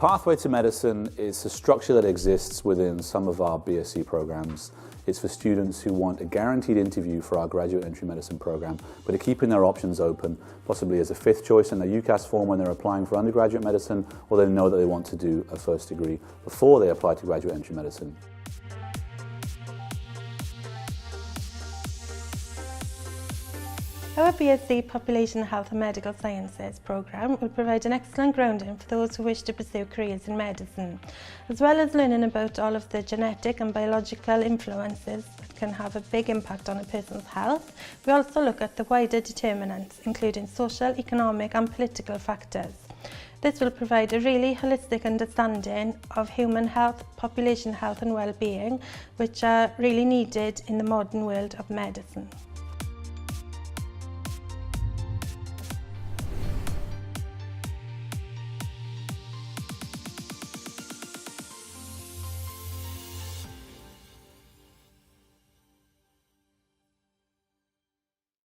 Pathway to Medicine is a structure that exists within some of our BSc programs. It's for students who want a guaranteed interview for our graduate entry medicine program, but are keeping their options open, possibly as a fifth choice in their UCAS form when they're applying for undergraduate medicine, or they know that they want to do a first degree before they apply to graduate entry medicine. Our BSc Population Health and Medical Sciences programme will provide an excellent grounding for those who wish to pursue careers in medicine, as well as learning about all of the genetic and biological influences that can have a big impact on a person's health. We also look at the wider determinants, including social, economic and political factors. This will provide a really holistic understanding of human health, population health and well-being, which are really needed in the modern world of medicine.